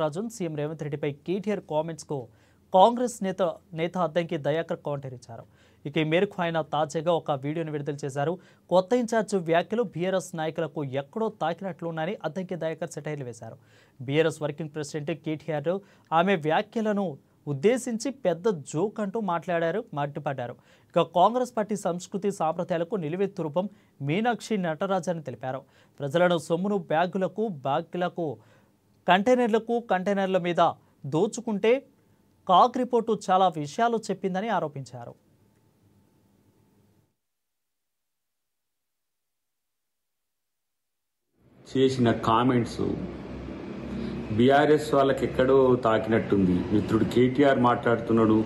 Rajan CM Revanth రెడ్డిపై KTR comments కు కాంగ్రెస్ నేత అద్దంకి దయాకర్ కౌంటర్ ఇచ్చారు. ఇక ఈ మేరకు ఆయన తాజాగా ఒక వీడియోను విడుదల చేశారు. కొత్త ఇన్ఛార్జ్ వ్యాఖ్యలు బీఆర్ఎస్ నాయకులకు ఎక్కడో తాకినట్లున్నాయని అద్దంకి దయాకర్ సెటైర్లు వేశారు. బీఆర్ఎస్ వర్కింగ్ ప్రెసిడెంట్ కేటీఆర్ ఆమె వ్యాఖ్యలను ఉద్దేశించి పెద్ద జోక్ అంటూ మండిపడ్డారు. ఇక కాంగ్రెస్ పార్టీ సంస్కృతి సాంప్రదాయాలకు నిలువెత్తు రూపం మీనాక్షి నటరాజన్ తెలిపారు. ప్రజలను సొమ్మును బ్యాగులకు కంటైనర్ల మీద దోచుకుంటే కాగ్ రిపోర్టు చాలా విషయాలు చెప్పిందని ఆరోపించారు. చేసిన కామెంట్స్ బీఆర్ఎస్ వాళ్ళకి ఎక్కడో తాకినట్టుంది. మిత్రుడు కేటీఆర్ మాట్లాడుతున్నాడు,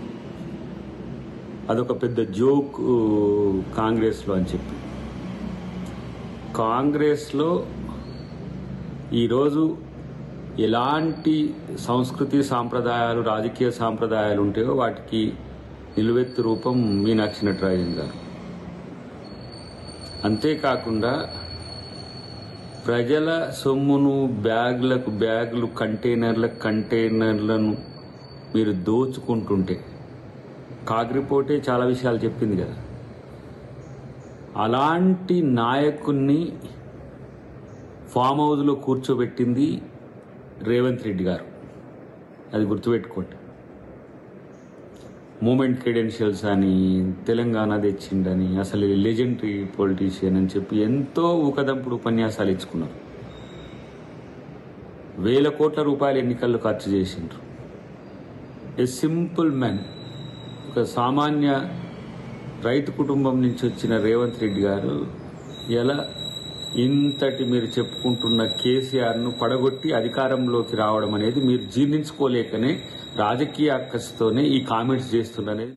అదొక పెద్ద జోక్ కాంగ్రెస్లో అని చెప్పి. కాంగ్రెస్లో ఈరోజు ఎలాంటి సంస్కృతి సాంప్రదాయాలు, రాజకీయ సాంప్రదాయాలు ఉంటాయో వాటికి నిలువెత్తు రూపం మీనాక్షి నటరాజన్ గారు. అంతేకాకుండా ప్రజల సొమ్మును బ్యాగులు కంటైనర్లను మీరు దోచుకుంటుంటే కాగ్ రిపోర్టే చాలా విషయాలు చెప్పింది కదా. అలాంటి నాయకుణ్ణి ఫామ్ హౌస్లో కూర్చోబెట్టింది రేవంత్ రెడ్డి గారు. అది గుర్తుపెట్టుకోండి. మూమెంట్ క్రెడెన్షియల్స్ అని, తెలంగాణ తెచ్చిండని, అసలు లెజెండరీ పొలిటీషియన్ అని చెప్పి ఎంతో ఊకదంపుడు ఉపన్యాసాలు ఇచ్చుకున్నారు. 1000 కోట్ల రూపాయలు ఎన్నికల్లో ఖర్చు చేసిండ్రు. ఏ సింపుల్ మ్యాన్, ఒక సామాన్య రైతు కుటుంబం నుంచి వచ్చిన రేవంత్ రెడ్డి గారు ఎలా ఇంతటి మీరు చెప్పుకుంటున్న కేసీఆర్ను పడగొట్టి అధికారంలోకి రావడం అనేది మీరు జీర్ణించుకోలేకనే రాజకీయ అక్కసుతోనే ఈ కామెంట్స్ చేస్తున్ననేది